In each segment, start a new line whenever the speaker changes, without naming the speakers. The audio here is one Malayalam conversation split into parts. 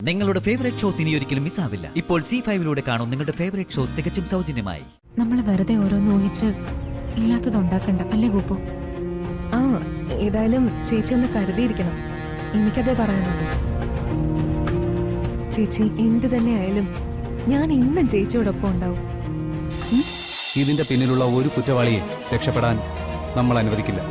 നിങ്ങളുടെ ഫേവറേറ്റ് ഷോസ് ഇനി ഒരിക്കലും മിസ്സാവില്ല. ഇപ്പോൾ C5 കാണും നിങ്ങളുടെ ഫേവറേറ്റ് ഷോസ് തികച്ചും സൗജന്യമായി.
നമ്മൾ വെറുതെ ഓരോന്ന് ഊഹിച്ച് ഇല്ലാത്തതുണ്ടാക്കണ്ട, അല്ലേ ഗോപു?
ആ, ഏതായാലും ചേച്ചി ഒന്ന് കരുതിയിരിക്കണം. എനിക്കതേ പറയാനുള്ളൂ. ചേച്ചി എന്ത് തന്നെ ആയാലും ഞാൻ ഇന്നും ചേച്ചിയോടൊപ്പം ഉണ്ടാവും.
ഇതിന്റെ പിന്നിലുള്ള ഒരു കുറ്റവാളിയെ രക്ഷപ്പെടാൻ നമ്മൾ അനുവദിക്കില്ല.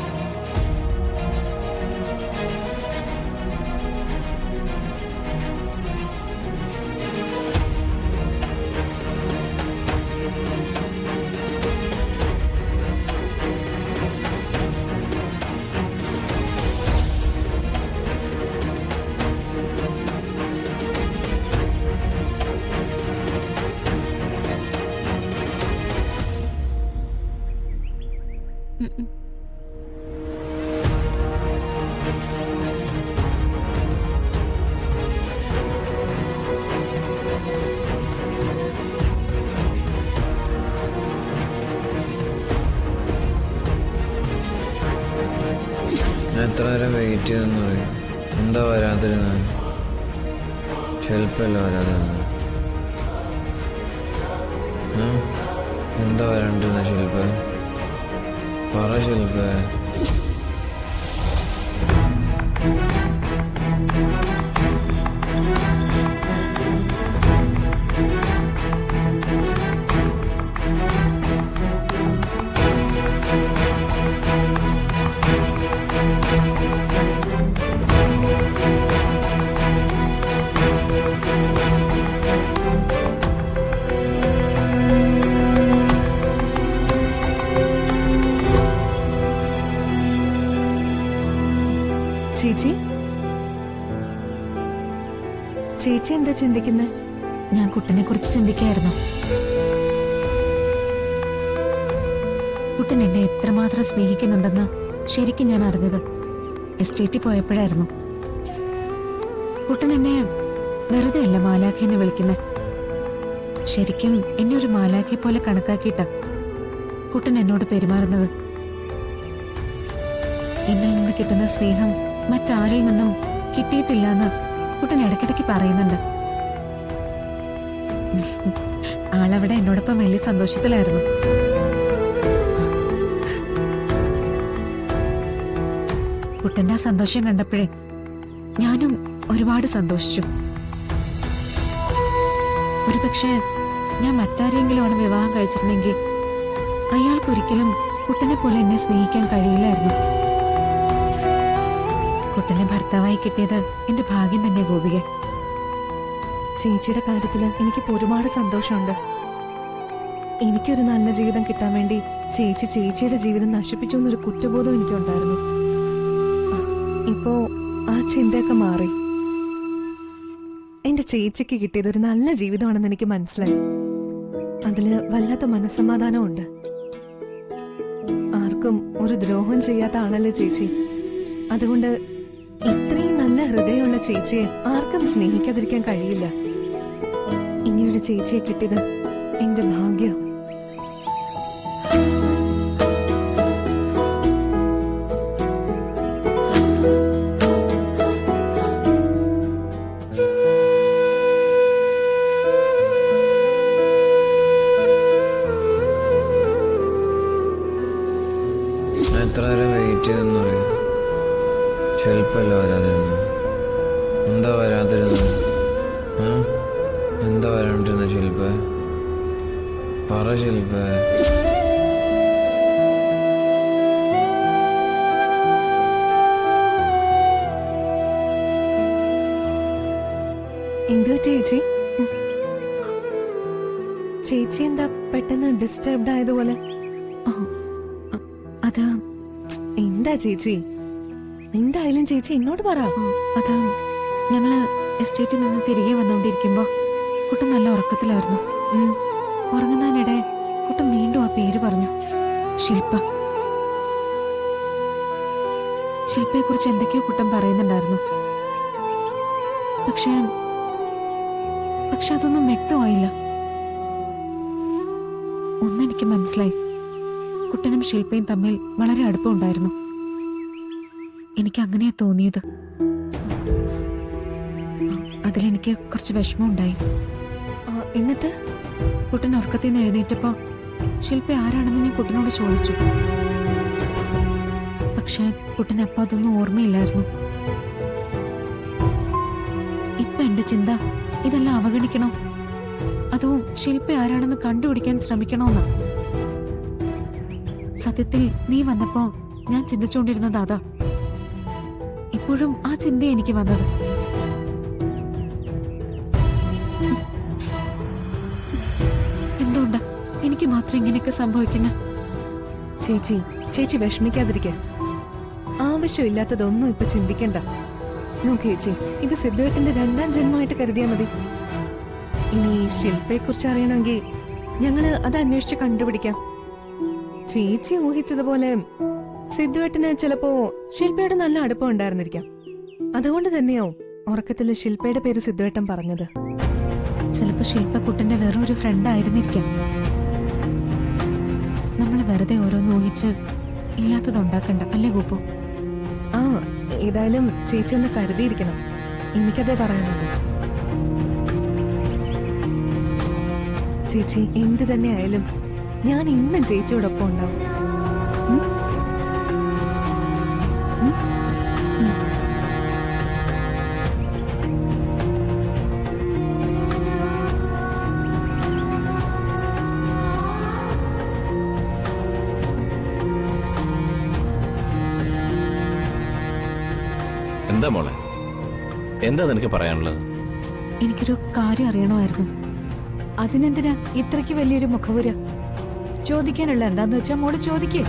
എത്ര നേരം വെയിറ്റ് ചെയ്തെന്ന് പറയും. എന്താ വരാതിരുന്ന? ശില്പല്ല വരാതിരുന്ന? എന്താ വരാണ്ടിരുന്ന ശില്പ? പറ ശില്പ.
ചേച്ചി ചേച്ചി എന്താ ചിന്തിക്കുന്നത്?
ഞാൻ കുട്ടനെ കുറിച്ച് ചിന്തിക്കായിരുന്നു. കുട്ടൻ എന്നെ എത്രമാത്രം സ്നേഹിക്കുന്നുണ്ടെന്ന് ശരിക്കും ഞാൻ അറിഞ്ഞത് എസ്റ്റേറ്റിൽ പോയപ്പോഴായിരുന്നു. കുട്ടൻ എന്നെ വെറുതെ അല്ല മാലാഖ എന്ന് വിളിക്കുന്നത്. ശരിക്കും എന്നെ ഒരു മാലാഖയെ പോലെ കണക്കാക്കിയിട്ടാ കുട്ടൻ എന്നോട് പെരുമാറുന്നത്. എന്നിൽ നിന്ന് കിട്ടുന്ന സ്നേഹം മറ്റാരിൽ നിന്നും കിട്ടിയിട്ടില്ല എന്ന് കുട്ടൻ ഇടയ്ക്കിടയ്ക്ക് പറയുന്നുണ്ട്. ആളവിടെ എന്നോടൊപ്പം വലിയ സന്തോഷത്തിലായിരുന്നു. കുട്ടന്റെ ആ സന്തോഷം കണ്ടപ്പോഴേ ഞാനും ഒരുപാട് സന്തോഷിച്ചു. ഒരുപക്ഷെ ഞാൻ മറ്റാരെങ്കിലുമാണ് വിവാഹം കഴിച്ചിരുന്നെങ്കിൽ അയാൾക്കൊരിക്കലും കുട്ടനെ പോലെ എന്നെ സ്നേഹിക്കാൻ കഴിയില്ലായിരുന്നു. കുട്ടനെ ഭർത്താവായി കിട്ടിയത് എന്റെ ഭാഗ്യം തന്നെ ഗോപിക.
ചേച്ചിയുടെ കാര്യത്തില് എനിക്കിപ്പോ ഒരുപാട് സന്തോഷമുണ്ട്. എനിക്കൊരു നല്ല ജീവിതം കിട്ടാൻ വേണ്ടി ചേച്ചിയുടെ ജീവിതം നശിപ്പിച്ചു എന്നൊരു കുറ്റബോധം എനിക്കുണ്ടായിരുന്നു. ഇപ്പോ ആ ചിന്തയൊക്കെ മാറി. എന്റെ ചേച്ചിക്ക് കിട്ടിയത് ഒരു നല്ല ജീവിതമാണെന്ന് എനിക്ക് മനസ്സിലായി. അതില് വല്ലാത്ത മനസ്സമാധാനമുണ്ട്. ആർക്കും ഒരു ദ്രോഹം ചെയ്യാത്ത ആണല്ലോ ചേച്ചി. അതുകൊണ്ട് ഇത്രയും നല്ല ഹൃദയമുള്ള ചേച്ചിയെ ആർക്കും സ്നേഹിക്കാതിരിക്കാൻ കഴിയില്ല. ഇങ്ങനൊരു ചേച്ചിയെ കിട്ടിയത് എന്റെ ഭാഗ്യം.
എത്ര നേരം വെയിറ്റ് ചെയ്തെന്ന് പറയും. ശില്പല്ല വരാതിരുന്ന? എന്താ വരാതിരുന്ന? എന്താ വരാണ്ടിരുന്ന ശില്പ? പറ ശില്പ.
എന്ത് ചേച്ചി? ചേച്ചി എന്താ പെട്ടെന്ന് ഡിസ്റ്റർബ്ഡ് ആയതുപോലെ?
അത്
എന്താ ചേച്ചി? എന്തായാലും ചേച്ചി എന്നോട് പറ.
അത് ഞങ്ങള് എസ്റ്റേറ്റിൽ നിന്ന് തിരികെ വന്നുകൊണ്ടിരിക്കുമ്പോ കുട്ടൻ നല്ല ഉറക്കത്തിലായിരുന്നു. ഉറങ്ങുന്നതിനിടെ കുട്ടൻ വീണ്ടും ആ പേര് പറഞ്ഞു, ശില്പ. ശില്പയെ കുറിച്ച് എന്തൊക്കെയോ കുട്ടൻ പറയുന്നുണ്ടായിരുന്നു. പക്ഷെ അതൊന്നും വ്യക്തമായില്ല. ഒന്നെനിക്ക് മനസ്സിലായി, കുട്ടനും ശില്പയും തമ്മിൽ വളരെ അടുപ്പമുണ്ടായിരുന്നു. എനിക്ക് അങ്ങനെയാ തോന്നിയത്. അതിലെനിക്ക് കുറച്ച് വിഷമമുണ്ടായി.
എന്നിട്ട്
കുട്ടൻ ഉറക്കത്തിൽ നിന്ന് എഴുന്നേറ്റപ്പോ ശില്പ ആരാണെന്ന് ഞാൻ കുട്ടനോട് ചോദിച്ചു. പക്ഷെ കുട്ടൻ അപ്പൊ അതൊന്നും ഓർമ്മയില്ലായിരുന്നു. ഇപ്പൊ എന്റെ ചിന്ത ഇതെല്ലാം അവഗണിക്കണോ അതോ ശില്പ ആരാണെന്ന് കണ്ടുപിടിക്കാൻ ശ്രമിക്കണോന്ന്. സത്യത്തിൽ നീ വന്നപ്പോ ഞാൻ ചിന്തിച്ചുകൊണ്ടിരുന്നത് അതാ. ഇപ്പോഴും ആ ചിന്ത എനിക്ക് വന്നത്. എന്തുകൊണ്ടാ എനിക്ക് മാത്രം ഇങ്ങനെയൊക്കെ സംഭവിക്കുന്ന?
ചേച്ചി വിഷമിക്കാതിരിക്ക. ആവശ്യമില്ലാത്തതൊന്നും ഇപ്പൊ ചിന്തിക്കണ്ട. നോക്ക് ചേച്ചി, ഇത് സിദ്ധുവേട്ടന്റെ 2ാം ജന്മമായിട്ട് കരുതിയാ മതി. ഇനി ശില്പയെ കുറിച്ച് അറിയണമെങ്കിൽ ഞങ്ങള് അത് അന്വേഷിച്ച് കണ്ടുപിടിക്കാം. ചേച്ചി ഊഹിച്ചതുപോലെ സിദ്ധുവേട്ടന് ചിലപ്പോ ശില്പയുടെ നല്ല അടുപ്പം ഉണ്ടായിരുന്നിരിക്കാം. അതുകൊണ്ട് തന്നെയാവും ഉറക്കത്തില് ശില്പയുടെ പേര് സിദ്ധുവേട്ടൻ പറഞ്ഞത്.
ചിലപ്പോ ശില്പ കുട്ടന്റെ വേറെ ഒരു ഫ്രണ്ട് ആയിരുന്നിരിക്കാം. നമ്മൾ വെറുതെ ഓരോന്ന് ഊഹിച്ച് ഇല്ലാത്തതുണ്ടാക്കണ്ട, അല്ലേ ഗോപു?
ഏതായാലും ചേച്ചി ഒന്ന് കരുതിയിരിക്കണം. എനിക്കതേ പറയാനുള്ളൂ. ചേച്ചി എന്ത് തന്നെ ആയാലും ഞാൻ ഇന്നും ചേച്ചിയോടൊപ്പം ഉണ്ടാവും.
എന്താ മോളെ, എന്താ നിനക്ക് പറയാനുള്ളത്?
എനിക്കൊരു കാര്യം അറിയണമായിരുന്നു.
അതിനെന്തിനാ ഇത്രയ്ക്ക് വലിയൊരു മുഖവുര? ചോദിക്കാനുള്ള എന്താന്ന് വെച്ചാ മോള് ചോദിക്കേ.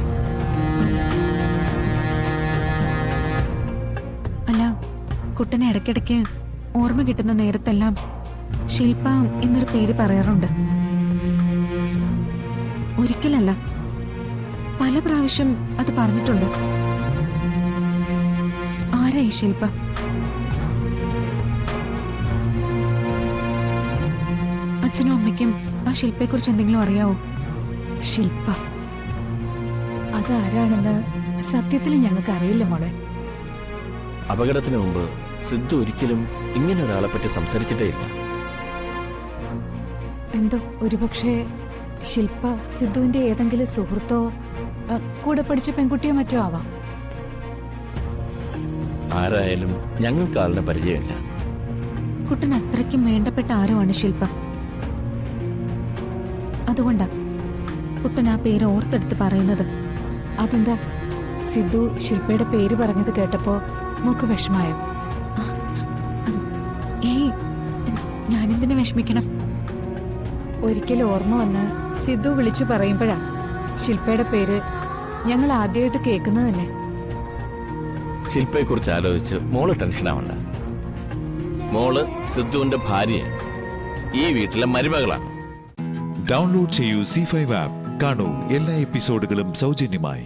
അല്ല, കുട്ടനെ ഇടയ്ക്കിടയ്ക്ക് ഓർമ്മ കിട്ടുന്ന നേരത്തെല്ലാം ശില്പ എന്നൊരു പേര് പറയാറുണ്ട്. ഒരിക്കലല്ല, പല പ്രാവശ്യം അത് പറഞ്ഞിട്ടുണ്ട്. ആരാ ഈ ശില്പ? അച്ഛനും അമ്മയ്ക്കും ആ ശില്പയെക്കുറിച്ച് എന്തെങ്കിലും അറിയാവോ?
ശില്പ അതാരാണെന്ന് സത്യത്തിൽ ഞങ്ങൾക്ക് അറിയില്ല മോളെ.
അപകടത്തിന് മുമ്പ് സിദ്ധു ഒരിക്കലും ഇങ്ങനെ ഒരാളെ പറ്റി സംസാരിച്ചിട്ടേ ഇല്ല.
എന്തോ ഒരുപക്ഷെ ശില്പ സിദ്ധുവിന്റെ ഏതെങ്കിലും സുഹൃത്തോ കൂടെ പഠിച്ച പെൺകുട്ടിയോ മറ്റോ ആവാം.
ആരായാലും ഞങ്ങൾക്ക് ആളിനെ പരിചയമില്ല.
കുട്ടൻ അത്രയ്ക്കും വേണ്ടപ്പെട്ട ആരോ ആണ് ശില്പ. അതുകൊണ്ടാ കുട്ടൻ ആ പേര് ഓർത്തെടുത്ത് പറയുന്നത്.
അതെന്താ, സിദ്ധു ശില്പയുടെ പേര് പറഞ്ഞത് കേട്ടപ്പോ മോക്ക് വിഷമായോ?
ഏയ്, ഞാനെന്തിനു വിഷമിക്കണം?
ഒരിക്കൽ ഓർമ്മ വന്ന് സിദ്ധു വിളിച്ചു പറയുമ്പോഴാ ശില്പയുടെ പേര് ഞങ്ങൾ ആദ്യമായിട്ട് കേൾക്കുന്നത് തന്നെ.
ശില്പയെ കുറിച്ച് ആലോചിച്ച് മോള് ടെൻഷൻ ആവണ്ട. മോള് സിദ്ധുവിന്റെ ഭാര്യയാണ്, ഈ വീട്ടിലെ മരുമകളാണ്.
ഡൗൺലോഡ് ചെയ്യൂ C5 ആപ്പ്. കാണൂ എല്ലാ എപ്പിസോഡുകളും സൗജന്യമായി.